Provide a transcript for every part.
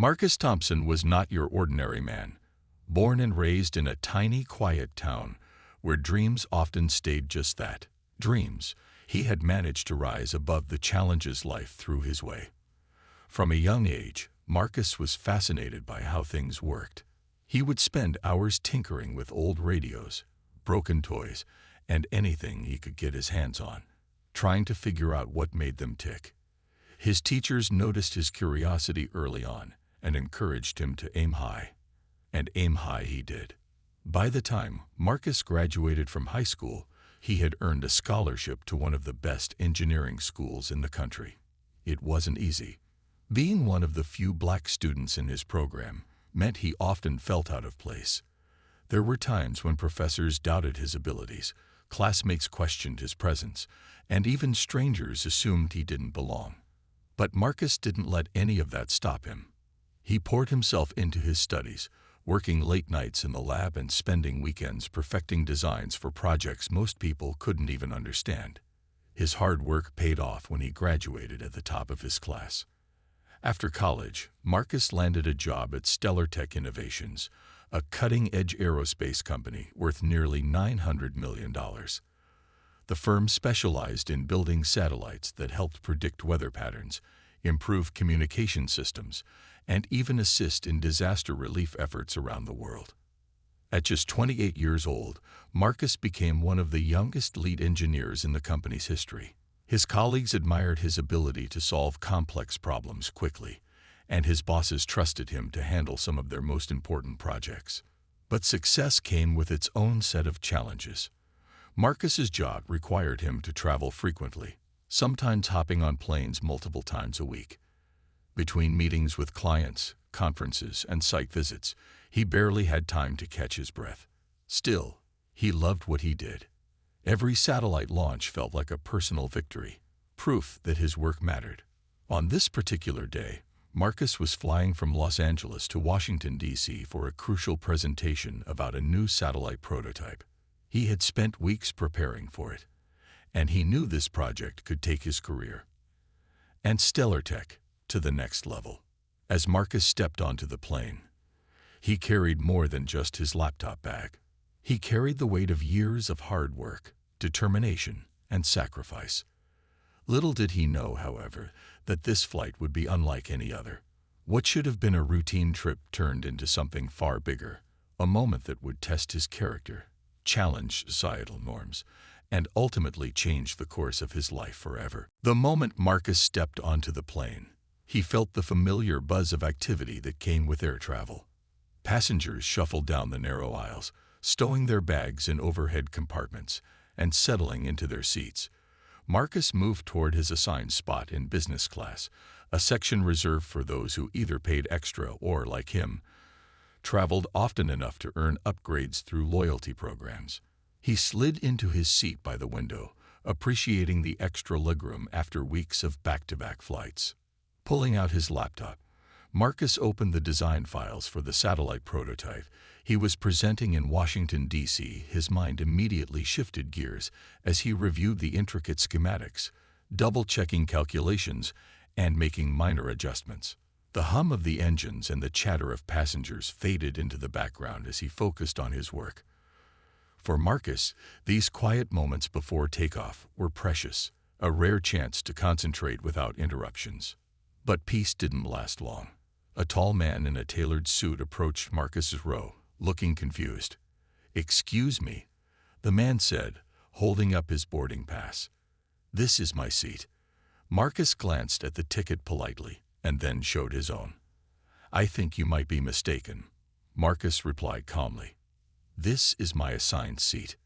Marcus Thompson was not your ordinary man. Born and raised in a tiny, quiet town where dreams often stayed just that, dreams, he had managed to rise above the challenges life threw his way. From a young age, Marcus was fascinated by how things worked. He would spend hours tinkering with old radios, broken toys, and anything he could get his hands on, trying to figure out what made them tick. His teachers noticed his curiosity early on and encouraged him to aim high. And aim high he did. By the time Marcus graduated from high school, he had earned a scholarship to one of the best engineering schools in the country. It wasn't easy. Being one of the few black students in his program meant he often felt out of place. There were times when professors doubted his abilities, classmates questioned his presence, and even strangers assumed he didn't belong. But Marcus didn't let any of that stop him. He poured himself into his studies, working late nights in the lab and spending weekends perfecting designs for projects most people couldn't even understand. His hard work paid off when he graduated at the top of his class. After college, Marcus landed a job at Stellar Tech Innovations, a cutting-edge aerospace company worth nearly $900 million. The firm specialized in building satellites that helped predict weather patterns, improve communication systems, and even assist in disaster relief efforts around the world. At just 28 years old, Marcus became one of the youngest lead engineers in the company's history. His colleagues admired his ability to solve complex problems quickly, and his bosses trusted him to handle some of their most important projects. But success came with its own set of challenges. Marcus's job required him to travel frequently, sometimes hopping on planes multiple times a week. Between meetings with clients, conferences, and site visits, he barely had time to catch his breath. Still, he loved what he did. Every satellite launch felt like a personal victory, proof that his work mattered. On this particular day, Marcus was flying from Los Angeles to Washington, D.C. for a crucial presentation about a new satellite prototype. He had spent weeks preparing for it, and he knew this project could take his career and Stellar Tech to the next level. As Marcus stepped onto the plane, he carried more than just his laptop bag. He carried the weight of years of hard work, determination, and sacrifice. Little did he know, however, that this flight would be unlike any other. What should have been a routine trip turned into something far bigger, a moment that would test his character, challenge societal norms, and ultimately change the course of his life forever. The moment Marcus stepped onto the plane, he felt the familiar buzz of activity that came with air travel. Passengers shuffled down the narrow aisles, stowing their bags in overhead compartments and settling into their seats. Marcus moved toward his assigned spot in business class, a section reserved for those who either paid extra or, like him, traveled often enough to earn upgrades through loyalty programs. He slid into his seat by the window, appreciating the extra legroom after weeks of back-to-back flights. Pulling out his laptop, Marcus opened the design files for the satellite prototype he was presenting in Washington, D.C. His mind immediately shifted gears as he reviewed the intricate schematics, double-checking calculations, and making minor adjustments. The hum of the engines and the chatter of passengers faded into the background as he focused on his work. For Marcus, these quiet moments before takeoff were precious, a rare chance to concentrate without interruptions. But peace didn't last long. A tall man in a tailored suit approached Marcus's row, looking confused. "Excuse me," the man said, holding up his boarding pass. "This is my seat." Marcus glanced at the ticket politely and then showed his own. "I think you might be mistaken," Marcus replied calmly. "This is my assigned seat."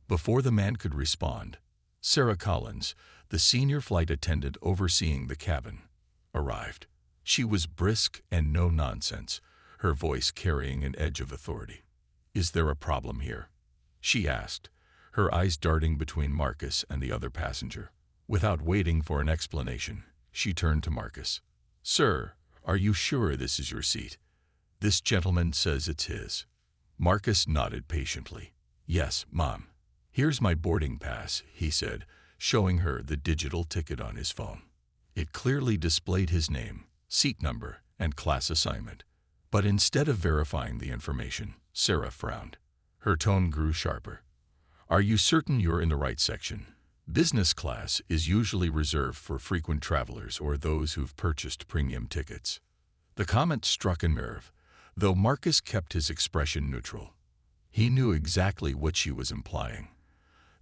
Before the man could respond, Sarah Collins, the senior flight attendant overseeing the cabin, arrived. She was brisk and no-nonsense, her voice carrying an edge of authority. "Is there a problem here?" she asked, her eyes darting between Marcus and the other passenger. Without waiting for an explanation, she turned to Marcus. "Sir, are you sure this is your seat? This gentleman says it's his." Marcus nodded patiently. "Yes, Mom. Here's my boarding pass," he said, showing her the digital ticket on his phone. It clearly displayed his name, seat number, and class assignment. But instead of verifying the information, Sarah frowned. Her tone grew sharper. Are you certain you're in the right section? Business class is usually reserved for frequent travelers or those who've purchased premium tickets. The comment struck a nerve, though Marcus kept his expression neutral. He knew exactly what she was implying,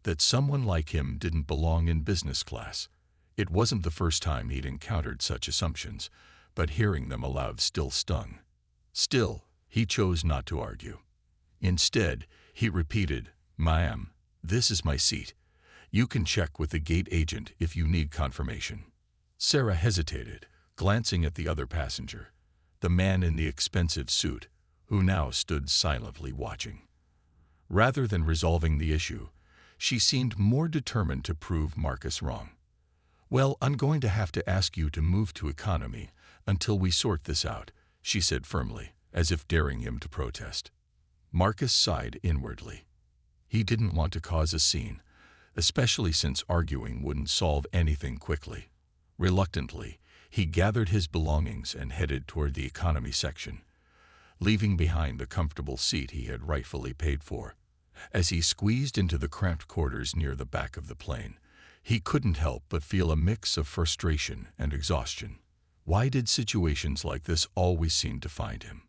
that someone like him didn't belong in business class. It wasn't the first time he'd encountered such assumptions, but hearing them aloud still stung. Still, he chose not to argue. Instead, he repeated, "Ma'am, this is my seat. You can check with the gate agent if you need confirmation." Sarah hesitated, glancing at the other passenger, the man in the expensive suit, who now stood silently watching. Rather than resolving the issue, she seemed more determined to prove Marcus wrong. "Well, I'm going to have to ask you to move to economy until we sort this out," she said firmly, as if daring him to protest. Marcus sighed inwardly. He didn't want to cause a scene, especially since arguing wouldn't solve anything quickly. Reluctantly, he gathered his belongings and headed toward the economy section, leaving behind the comfortable seat he had rightfully paid for. As he squeezed into the cramped quarters near the back of the plane, he couldn't help but feel a mix of frustration and exhaustion. Why did situations like this always seem to find him?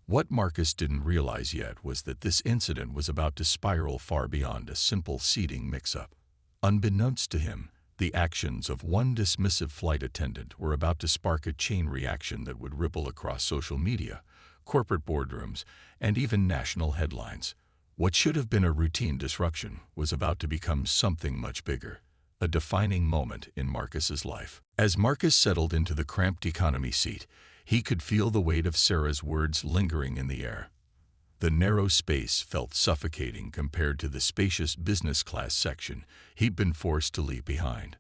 What Marcus didn't realize yet was that this incident was about to spiral far beyond a simple seating mix-up. Unbeknownst to him, the actions of one dismissive flight attendant were about to spark a chain reaction that would ripple across social media, corporate boardrooms, and even national headlines. What should have been a routine disruption was about to become something much bigger, a defining moment in Marcus's life. As Marcus settled into the cramped economy seat, he could feel the weight of Sarah's words lingering in the air. The narrow space felt suffocating compared to the spacious business class section he'd been forced to leave behind.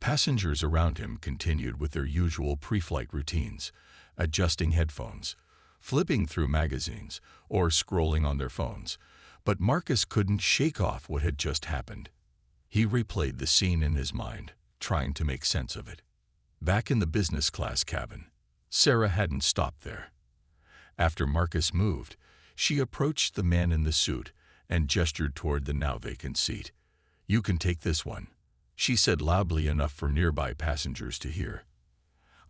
Passengers around him continued with their usual pre-flight routines, adjusting headphones, flipping through magazines, or scrolling on their phones, but Marcus couldn't shake off what had just happened. He replayed the scene in his mind, trying to make sense of it. Back in the business class cabin, Sarah hadn't stopped there. After Marcus moved, she approached the man in the suit and gestured toward the now vacant seat. "You can take this one," she said loudly enough for nearby passengers to hear.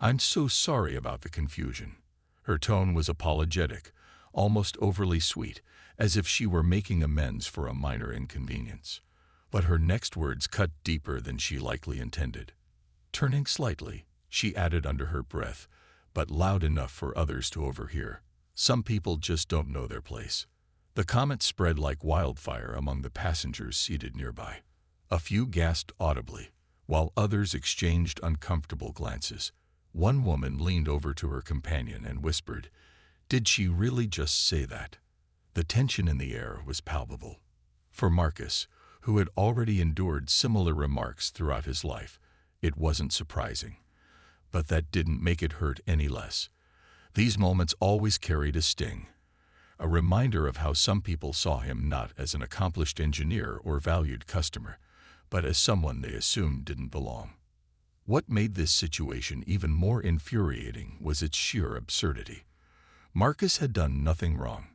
"I'm so sorry about the confusion." Her tone was apologetic, almost overly sweet, as if she were making amends for a minor inconvenience. But her next words cut deeper than she likely intended. Turning slightly, she added under her breath, but loud enough for others to overhear, "Some people just don't know their place." The comment spread like wildfire among the passengers seated nearby. A few gasped audibly, while others exchanged uncomfortable glances. One woman leaned over to her companion and whispered, "Did she really just say that?" The tension in the air was palpable. For Marcus, who had already endured similar remarks throughout his life, it wasn't surprising. But that didn't make it hurt any less. These moments always carried a sting, a reminder of how some people saw him not as an accomplished engineer or valued customer, but as someone they assumed didn't belong. What made this situation even more infuriating was its sheer absurdity. Marcus had done nothing wrong.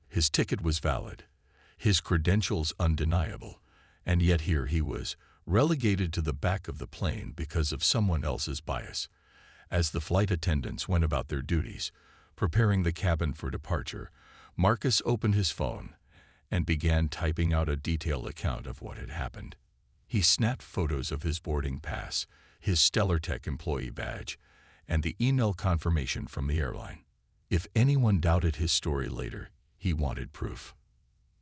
His ticket was valid, his credentials undeniable, and yet here he was, relegated to the back of the plane because of someone else's bias. As the flight attendants went about their duties, preparing the cabin for departure, Marcus opened his phone and began typing out a detailed account of what had happened. He snapped photos of his boarding pass, his StellarTech employee badge, and the email confirmation from the airline. If anyone doubted his story later, he wanted proof.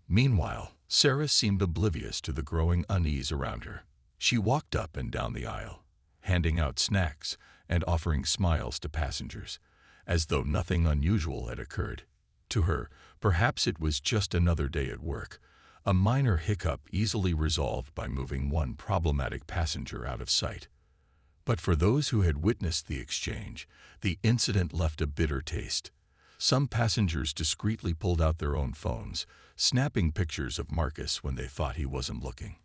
Meanwhile, Sarah seemed oblivious to the growing unease around her. She walked up and down the aisle, handing out snacks and offering smiles to passengers, as though nothing unusual had occurred. To her, perhaps it was just another day at work, a minor hiccup easily resolved by moving one problematic passenger out of sight. But for those who had witnessed the exchange, the incident left a bitter taste. Some passengers discreetly pulled out their own phones, snapping pictures of Marcus when they thought he wasn't looking.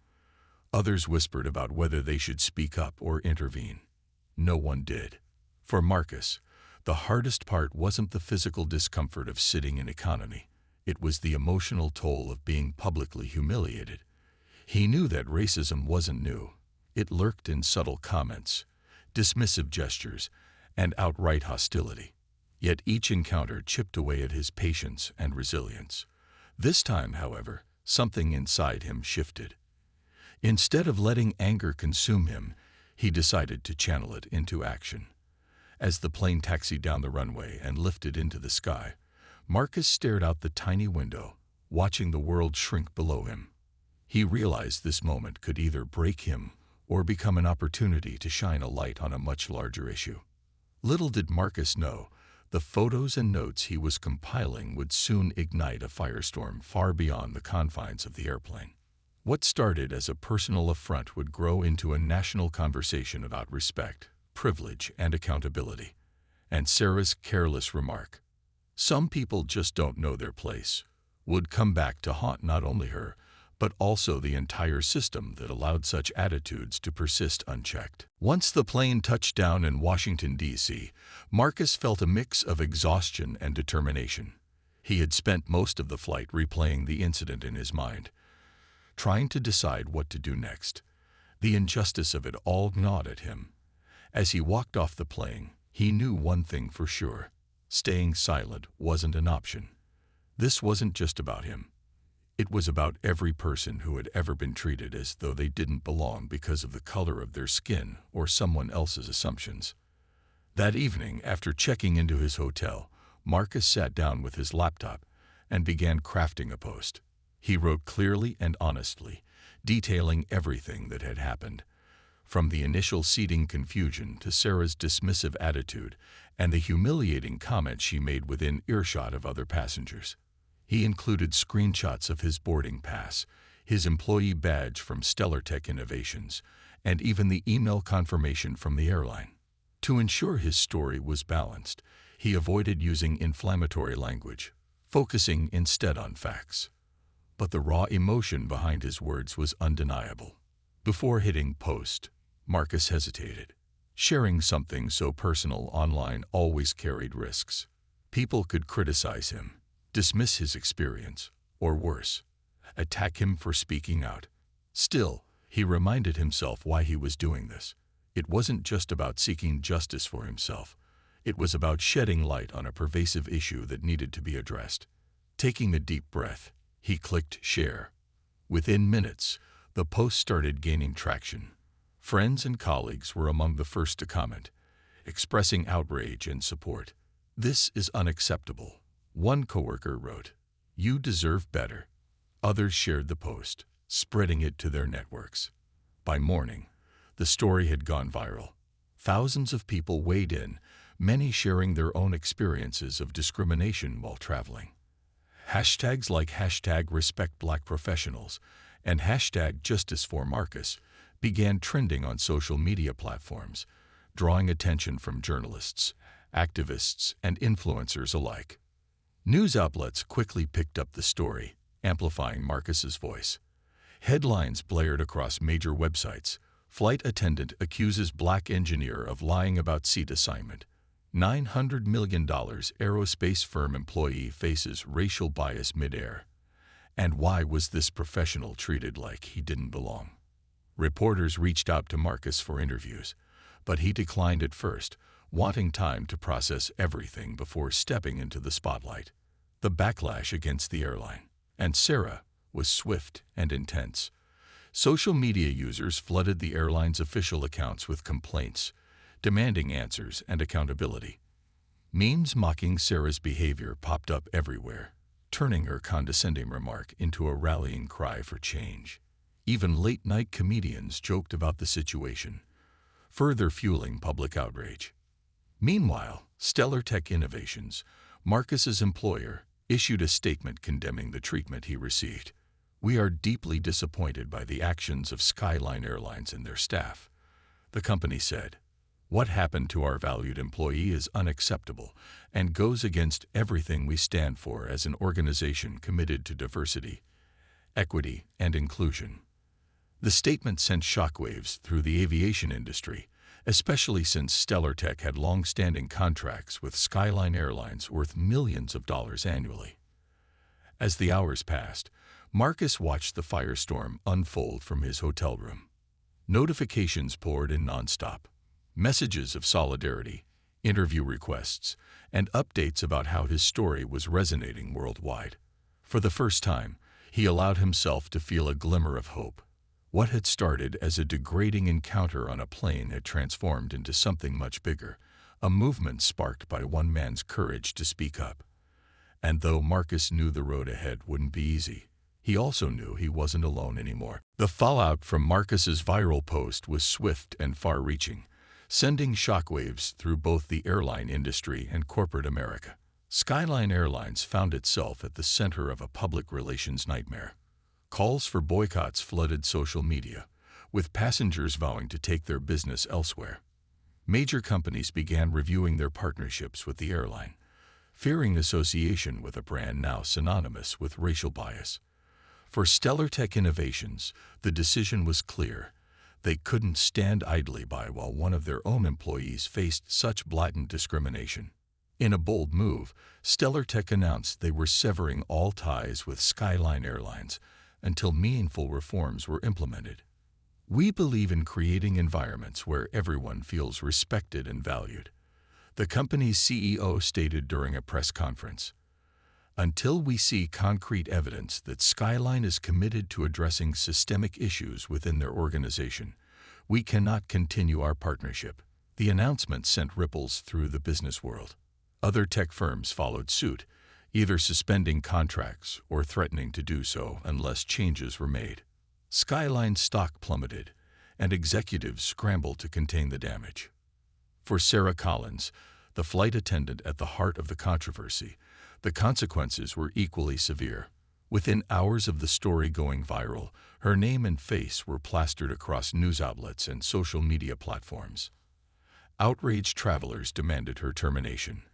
Others whispered about whether they should speak up or intervene. No one did. For Marcus, The hardest part wasn't the physical discomfort of sitting in economy. It was the emotional toll of being publicly humiliated. He knew that racism wasn't new. It lurked in subtle comments, dismissive gestures, and outright hostility. Yet each encounter chipped away at his patience and resilience. This time, however, something inside him shifted. Instead of letting anger consume him, he decided to channel it into action. As the plane taxied down the runway and lifted into the sky, Marcus stared out the tiny window, watching the world shrink below him. He realized this moment could either break him or become an opportunity to shine a light on a much larger issue. Little did Marcus know, the photos and notes he was compiling would soon ignite a firestorm far beyond the confines of the airplane. What started as a personal affront would grow into a national conversation about respect, privilege, and accountability. And Sarah's careless remark, "Some people just don't know their place," would come back to haunt not only her, but also the entire system that allowed such attitudes to persist unchecked. Once the plane touched down in Washington, D.C., Marcus felt a mix of exhaustion and determination. He had spent most of the flight replaying the incident in his mind, trying to decide what to do next. The injustice of it all gnawed at him. As he walked off the plane, he knew one thing for sure: staying silent wasn't an option. This wasn't just about him. It was about every person who had ever been treated as though they didn't belong because of the color of their skin or someone else's assumptions. That evening, after checking into his hotel, Marcus sat down with his laptop and began crafting a post. He wrote clearly and honestly, detailing everything that had happened, from the initial seating confusion to Sarah's dismissive attitude and the humiliating comments she made within earshot of other passengers. He included screenshots of his boarding pass, his employee badge from Tech Innovations, and even the email confirmation from the airline. To ensure his story was balanced, he avoided using inflammatory language, focusing instead on facts. But the raw emotion behind his words was undeniable. Before hitting post, Marcus hesitated. Sharing something so personal online always carried risks. People could criticize him, dismiss his experience, or worse, attack him for speaking out. Still, he reminded himself why he was doing this. It wasn't just about seeking justice for himself. It was about shedding light on a pervasive issue that needed to be addressed. Taking a deep breath, he clicked share. Within minutes, the post started gaining traction. Friends and colleagues were among the first to comment, expressing outrage and support. "This is unacceptable," one coworker wrote. "You deserve better." Others shared the post, spreading it to their networks. By morning, the story had gone viral. Thousands of people weighed in, many sharing their own experiences of discrimination while traveling. Hashtags like #RespectBlackProfessionals and #JusticeForMarcus began trending on social media platforms, drawing attention from journalists, activists, and influencers alike. News outlets quickly picked up the story, amplifying Marcus's voice. Headlines blared across major websites. Flight attendant accuses black engineer of lying about seat assignment. $900 million aerospace firm employee faces racial bias midair. And why was this professional treated like he didn't belong? Reporters reached out to Marcus for interviews, but he declined at first, wanting time to process everything before stepping into the spotlight. The backlash against the airline, and Sarah, was swift and intense. Social media users flooded the airline's official accounts with complaints, demanding answers and accountability. Memes mocking Sarah's behavior popped up everywhere, turning her condescending remark into a rallying cry for change. Even late-night comedians joked about the situation, further fueling public outrage. Meanwhile, Tech Innovations, Marcus's employer, issued a statement condemning the treatment he received. "We are deeply disappointed by the actions of Skyline Airlines and their staff," the company said. "What happened to our valued employee is unacceptable and goes against everything we stand for as an organization committed to diversity, equity, and inclusion." The statement sent shockwaves through the aviation industry especially since StellarTech had long-standing contracts with Skyline Airlines worth millions of dollars annually. As the hours passed, Marcus watched the firestorm unfold from his hotel room. Notifications poured in nonstop. Messages of solidarity, interview requests, and updates about how his story was resonating worldwide. For the first time, he allowed himself to feel a glimmer of hope. What had started as a degrading encounter on a plane had transformed into something much bigger, a movement sparked by one man's courage to speak up. And though Marcus knew the road ahead wouldn't be easy, he also knew he wasn't alone anymore. The fallout from Marcus's viral post was swift and far-reaching, sending shockwaves through both the airline industry and corporate America. Skyline Airlines found itself at the center of a public relations nightmare. Calls for boycotts flooded social media, with passengers vowing to take their business elsewhere. Major companies began reviewing their partnerships with the airline, fearing association with a brand now synonymous with racial bias. For StellarTech Innovations, the decision was clear. They couldn't stand idly by while one of their own employees faced such blatant discrimination. In a bold move, StellarTech announced they were severing all ties with Skyline Airlines until meaningful reforms were implemented. "We believe in creating environments where everyone feels respected and valued," the company's CEO stated during a press conference. "Until we see concrete evidence that Skyline is committed to addressing systemic issues within their organization, we cannot continue our partnership." The announcement sent ripples through the business world. Other tech firms followed suit, either suspending contracts or threatening to do so unless changes were made. Skyline's stock plummeted, and executives scrambled to contain the damage. For Sarah Collins, the flight attendant at the heart of the controversy, the consequences were equally severe. Within hours of the story going viral, her name and face were plastered across news outlets and social media platforms. Outraged travelers demanded her termination,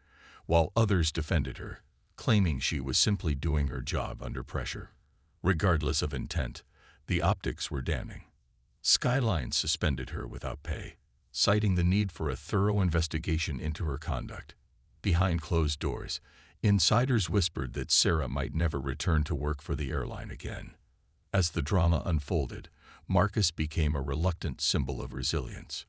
while others defended her, claiming she was simply doing her job under pressure. Regardless of intent, the optics were damning. Skyline suspended her without pay, citing the need for a thorough investigation into her conduct. Behind closed doors, insiders whispered that Sarah might never return to work for the airline again. As the drama unfolded, Marcus became a reluctant symbol of resilience.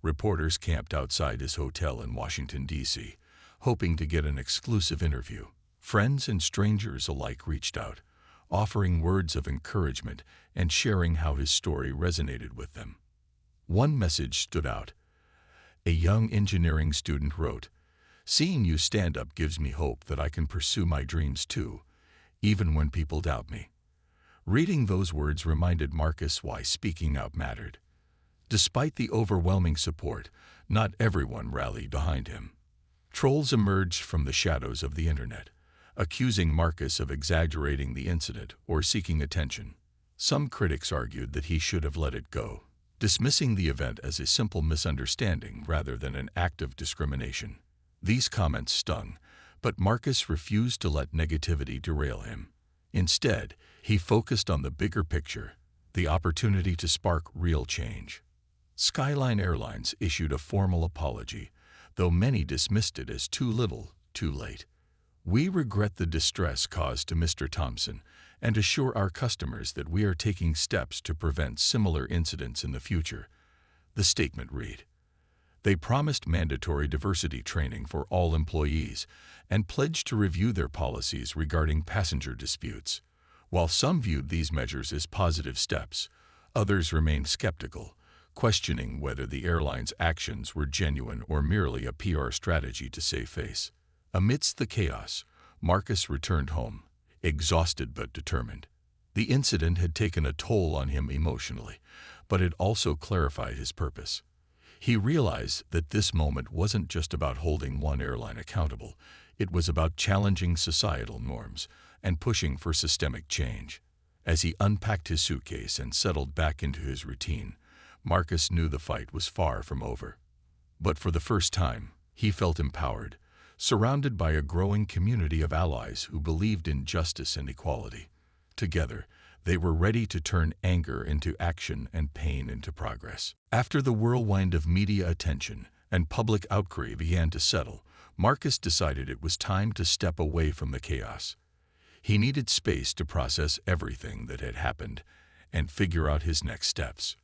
Reporters camped outside his hotel in Washington, D.C., hoping to get an exclusive interview. Friends and strangers alike reached out, offering words of encouragement and sharing how his story resonated with them. One message stood out. A young engineering student wrote, "Seeing you stand up gives me hope that I can pursue my dreams too, even when people doubt me." Reading those words reminded Marcus why speaking out mattered. Despite the overwhelming support, not everyone rallied behind him. Trolls emerged from the shadows of the internet, accusing Marcus of exaggerating the incident or seeking attention. Some critics argued that he should have let it go, dismissing the event as a simple misunderstanding rather than an act of discrimination. These comments stung, but Marcus refused to let negativity derail him. Instead, he focused on the bigger picture, the opportunity to spark real change. Skyline Airlines issued a formal apology, though many dismissed it as too little, too late. "We regret the distress caused to Mr. Thompson and assure our customers that we are taking steps to prevent similar incidents in the future," the statement read. They promised mandatory diversity training for all employees and pledged to review their policies regarding passenger disputes. While some viewed these measures as positive steps, others remained skeptical, questioning whether the airline's actions were genuine or merely a PR strategy to save face. Amidst the chaos, Marcus returned home, exhausted but determined. The incident had taken a toll on him emotionally, but it also clarified his purpose. He realized that this moment wasn't just about holding one airline accountable, it was about challenging societal norms and pushing for systemic change. As he unpacked his suitcase and settled back into his routine, Marcus knew the fight was far from over. But for the first time, he felt empowered, surrounded by a growing community of allies who believed in justice and equality. Together, They were ready to turn anger into action and pain into progress. After the whirlwind of media attention and public outcry began to settle, Marcus decided it was time to step away from the chaos. He needed space to process everything that had happened and figure out his next steps.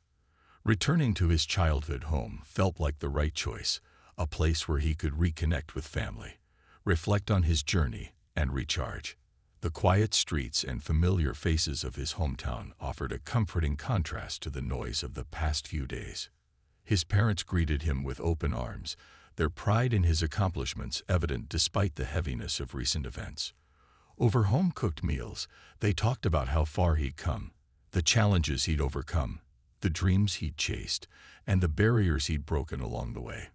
Returning to his childhood home felt like the right choice, a place where he could reconnect with family, reflect on his journey, and recharge. The quiet streets and familiar faces of his hometown offered a comforting contrast to the noise of the past few days. His parents greeted him with open arms, their pride in his accomplishments evident despite the heaviness of recent events. Over home-cooked meals, they talked about how far he'd come, the challenges he'd overcome, the dreams he'd chased, and the barriers he'd broken along the way.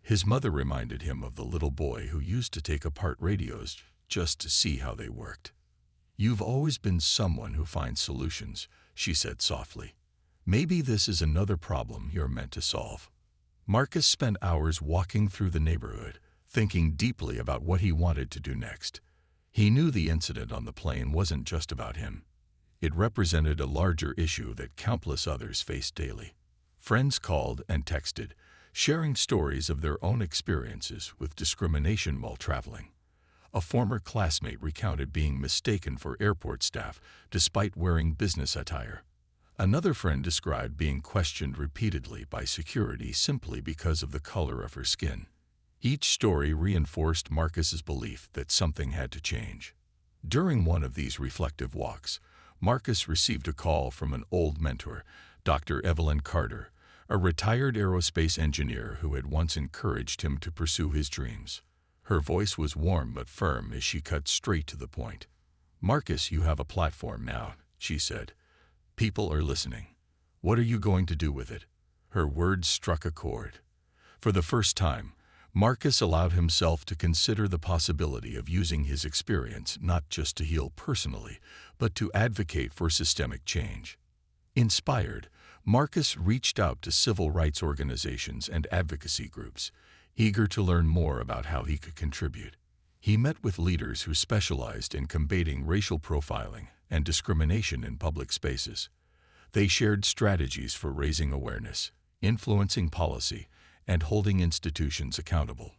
His mother reminded him of the little boy who used to take apart radios just to see how they worked. "You've always been someone who finds solutions," she said softly. "Maybe this is another problem you're meant to solve." Marcus spent hours walking through the neighborhood, thinking deeply about what he wanted to do next. He knew the incident on the plane wasn't just about him. It represented a larger issue that countless others faced daily. Friends called and texted, sharing stories of their own experiences with discrimination while traveling. A former classmate recounted being mistaken for airport staff despite wearing business attire. Another friend described being questioned repeatedly by security simply because of the color of her skin. Each story reinforced Marcus's belief that something had to change. During one of these reflective walks, Marcus received a call from an old mentor, Dr. Evelyn Carter, a retired aerospace engineer who had once encouraged him to pursue his dreams. Her voice was warm but firm as she cut straight to the point. "Marcus, you have a platform now," she said. "People are listening. What are you going to do with it?" Her words struck a chord. For the first time, Marcus allowed himself to consider the possibility of using his experience not just to heal personally, but to advocate for systemic change. Inspired, Marcus reached out to civil rights organizations and advocacy groups, eager to learn more about how he could contribute. He met with leaders who specialized in combating racial profiling and discrimination in public spaces. They shared strategies for raising awareness, influencing policy, and holding institutions accountable.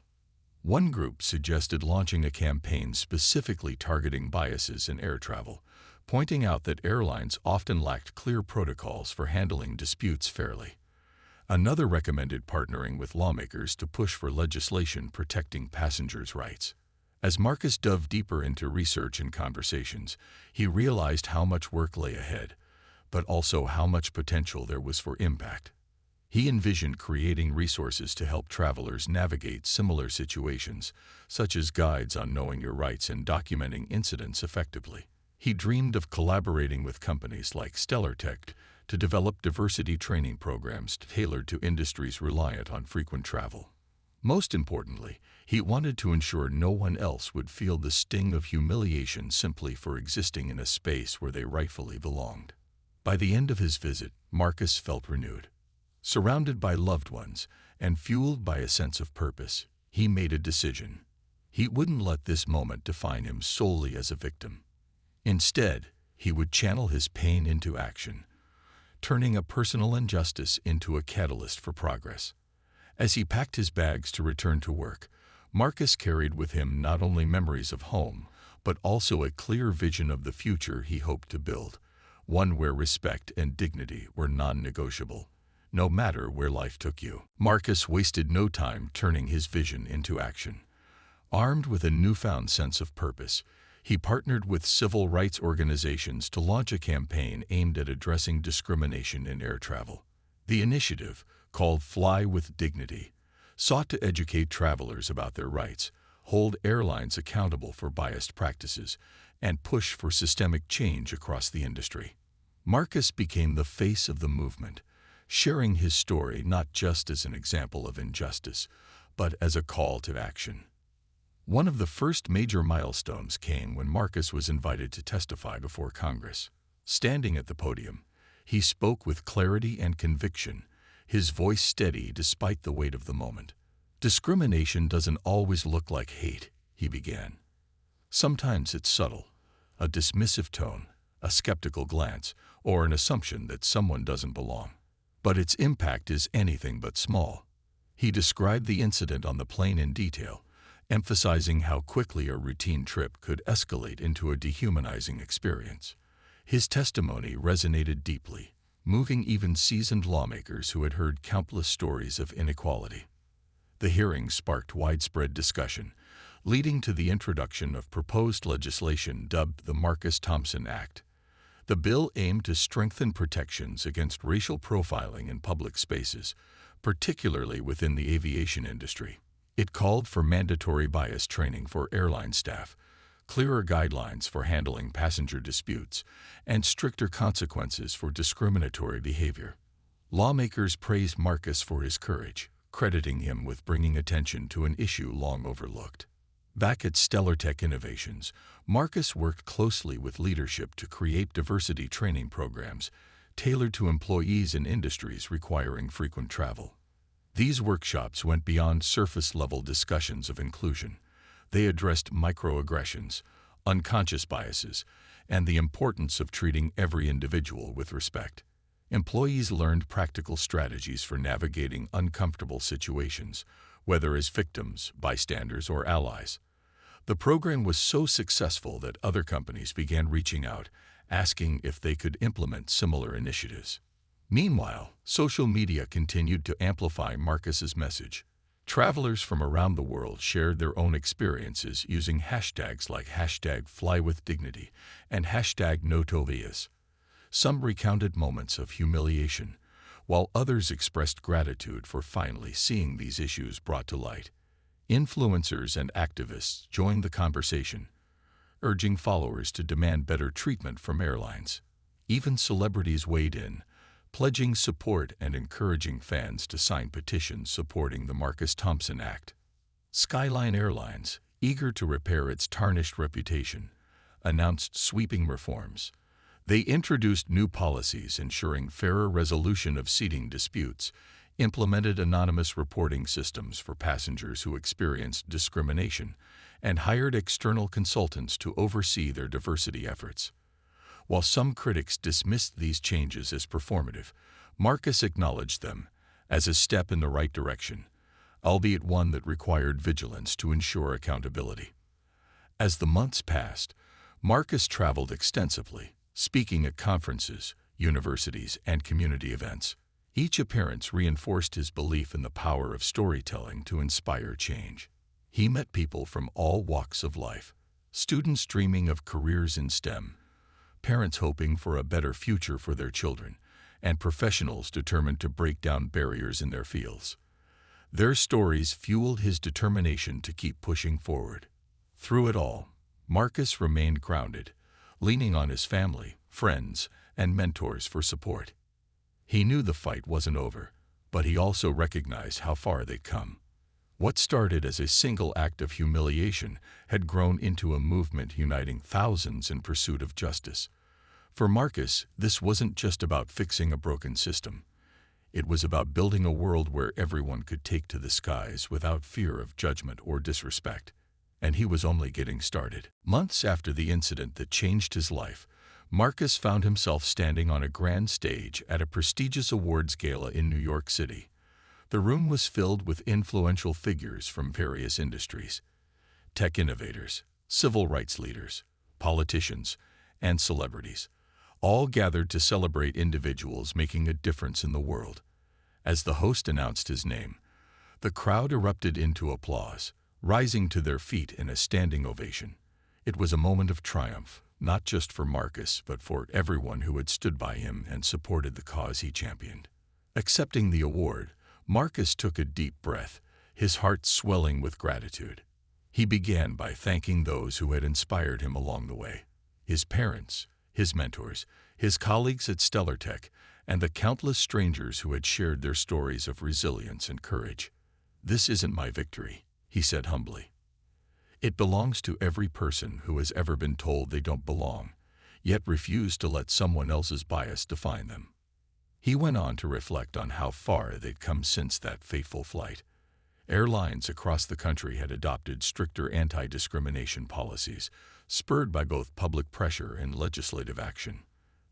One group suggested launching a campaign specifically targeting biases in air travel, pointing out that airlines often lacked clear protocols for handling disputes fairly. Another recommended partnering with lawmakers to push for legislation protecting passengers' rights. As Marcus dove deeper into research and conversations, he realized how much work lay ahead, but also how much potential there was for impact. He envisioned creating resources to help travelers navigate similar situations, such as guides on knowing your rights and documenting incidents effectively. He dreamed of collaborating with companies like StellarTech to develop diversity training programs tailored to industries reliant on frequent travel. Most importantly, he wanted to ensure no one else would feel the sting of humiliation simply for existing in a space where they rightfully belonged. By the end of his visit, Marcus felt renewed. Surrounded by loved ones and fueled by a sense of purpose, he made a decision. He wouldn't let this moment define him solely as a victim. Instead, he would channel his pain into action, turning a personal injustice into a catalyst for progress. As he packed his bags to return to work, Marcus carried with him not only memories of home, but also a clear vision of the future he hoped to build, one where respect and dignity were non-negotiable, no matter where life took you. Marcus wasted no time turning his vision into action. Armed with a newfound sense of purpose, he partnered with civil rights organizations to launch a campaign aimed at addressing discrimination in air travel. The initiative, called Fly with Dignity, sought to educate travelers about their rights, hold airlines accountable for biased practices, and push for systemic change across the industry. Marcus became the face of the movement, sharing his story not just as an example of injustice, but as a call to action. One of the first major milestones came when Marcus was invited to testify before Congress. Standing at the podium, he spoke with clarity and conviction, his voice steady despite the weight of the moment. "Discrimination doesn't always look like hate," he began. "Sometimes it's subtle, a dismissive tone, a skeptical glance, or an assumption that someone doesn't belong. But its impact is anything but small. He described the incident on the plane in detail, emphasizing how quickly a routine trip could escalate into a dehumanizing experience. His testimony resonated deeply, moving even seasoned lawmakers who had heard countless stories of inequality. The hearing sparked widespread discussion, leading to the introduction of proposed legislation dubbed the Marcus Thompson Act. The bill aimed to strengthen protections against racial profiling in public spaces, particularly within the aviation industry. It called for mandatory bias training for airline staff, clearer guidelines for handling passenger disputes, and stricter consequences for discriminatory behavior. Lawmakers praised Marcus for his courage, crediting him with bringing attention to an issue long overlooked. Back at StellarTech Innovations, Marcus worked closely with leadership to create diversity training programs tailored to employees in industries requiring frequent travel. These workshops went beyond surface-level discussions of inclusion. They addressed microaggressions, unconscious biases, and the importance of treating every individual with respect. Employees learned practical strategies for navigating uncomfortable situations, whether as victims, bystanders, or allies. The program was so successful that other companies began reaching out, asking if they could implement similar initiatives. Meanwhile, social media continued to amplify Marcus's message. Travelers from around the world shared their own experiences using hashtags like #FlyWithDignity and #NoTovias. Some recounted moments of humiliation, while others expressed gratitude for finally seeing these issues brought to light. Influencers and activists joined the conversation, urging followers to demand better treatment from airlines. Even celebrities weighed in, pledging support and encouraging fans to sign petitions supporting the Marcus Thompson Act. Skyline Airlines, eager to repair its tarnished reputation, announced sweeping reforms. They introduced new policies ensuring fairer resolution of seating disputes, implemented anonymous reporting systems for passengers who experienced discrimination, and hired external consultants to oversee their diversity efforts. While some critics dismissed these changes as performative, Marcus acknowledged them as a step in the right direction, albeit one that required vigilance to ensure accountability. As the months passed, Marcus traveled extensively, speaking at conferences, universities, and community events. Each appearance reinforced his belief in the power of storytelling to inspire change. He met people from all walks of life, students dreaming of careers in STEM, parents hoping for a better future for their children, and professionals determined to break down barriers in their fields. Their stories fueled his determination to keep pushing forward. Through it all, Marcus remained grounded, leaning on his family, friends, and mentors for support. He knew the fight wasn't over, but he also recognized how far they'd come. What started as a single act of humiliation had grown into a movement uniting thousands in pursuit of justice. For Marcus, this wasn't just about fixing a broken system. It was about building a world where everyone could take to the skies without fear of judgment or disrespect. And he was only getting started. Months after the incident that changed his life, Marcus found himself standing on a grand stage at a prestigious awards gala in New York City. The room was filled with influential figures from various industries: tech innovators, civil rights leaders, politicians, and celebrities, all gathered to celebrate individuals making a difference in the world. As the host announced his name, the crowd erupted into applause, rising to their feet in a standing ovation. It was a moment of triumph, not just for Marcus, but for everyone who had stood by him and supported the cause he championed. Accepting the award, Marcus took a deep breath, his heart swelling with gratitude. He began by thanking those who had inspired him along the way: his parents, his mentors, his colleagues at StellarTech, and the countless strangers who had shared their stories of resilience and courage. "This isn't my victory," he said humbly. "It belongs to every person who has ever been told they don't belong, yet refused to let someone else's bias define them." He went on to reflect on how far they'd come since that fateful flight. Airlines across the country had adopted stricter anti-discrimination policies, spurred by both public pressure and legislative action.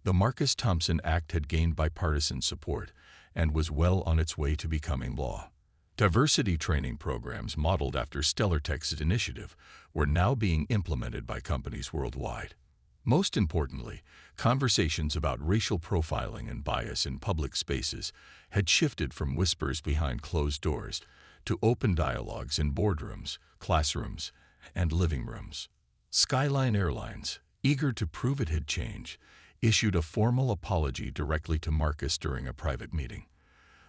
The Marcus Thompson Act had gained bipartisan support and was well on its way to becoming law. Diversity training programs modeled after Stellartech's initiative were now being implemented by companies worldwide. Most importantly, conversations about racial profiling and bias in public spaces had shifted from whispers behind closed doors to open dialogues in boardrooms, classrooms, and living rooms. Skyline Airlines, eager to prove it had changed, issued a formal apology directly to Marcus during a private meeting.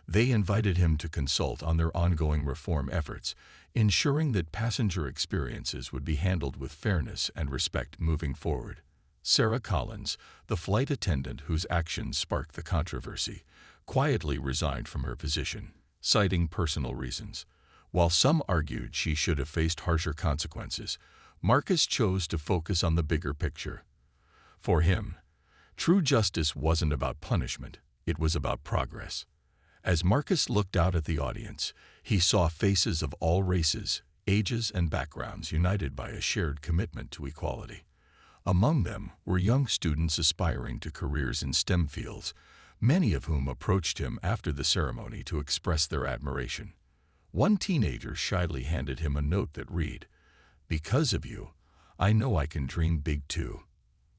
They invited him to consult on their ongoing reform efforts, ensuring that passenger experiences would be handled with fairness and respect moving forward. Sarah Collins, the flight attendant whose actions sparked the controversy, quietly resigned from her position, citing personal reasons. While some argued she should have faced harsher consequences, Marcus chose to focus on the bigger picture. For him, true justice wasn't about punishment, it was about progress. As Marcus looked out at the audience, he saw faces of all races, ages, and backgrounds united by a shared commitment to equality. Among them were young students aspiring to careers in STEM fields, many of whom approached him after the ceremony to express their admiration. One teenager shyly handed him a note that read, "Because of you, I know I can dream big too."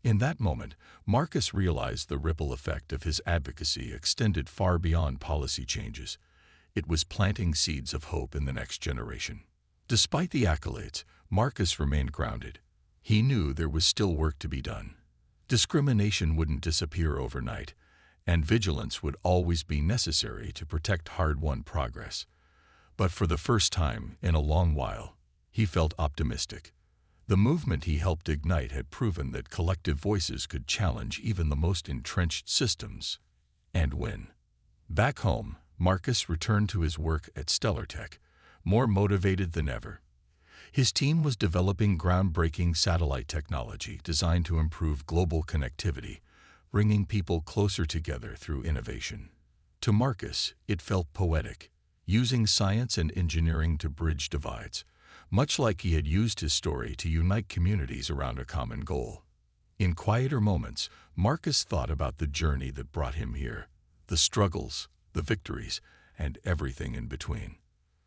In that moment, Marcus realized the ripple effect of his advocacy extended far beyond policy changes. It was planting seeds of hope in the next generation. Despite the accolades, Marcus remained grounded. He knew there was still work to be done. Discrimination wouldn't disappear overnight, and vigilance would always be necessary to protect hard-won progress. But for the first time in a long while, he felt optimistic. The movement he helped ignite had proven that collective voices could challenge even the most entrenched systems and win. Back home, Marcus returned to his work at Stellartech, more motivated than ever. His team was developing groundbreaking satellite technology designed to improve global connectivity, bringing people closer together through innovation. To Marcus, it felt poetic, using science and engineering to bridge divides, much like he had used his story to unite communities around a common goal. In quieter moments, Marcus thought about the journey that brought him here, the struggles, the victories, and everything in between.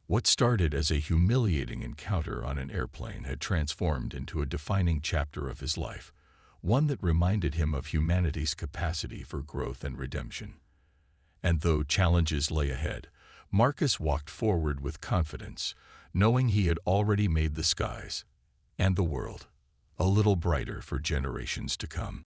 What started as a humiliating encounter on an airplane had transformed into a defining chapter of his life, one that reminded him of humanity's capacity for growth and redemption. And though challenges lay ahead, Marcus walked forward with confidence, knowing he had already made the skies and the world a little brighter for generations to come.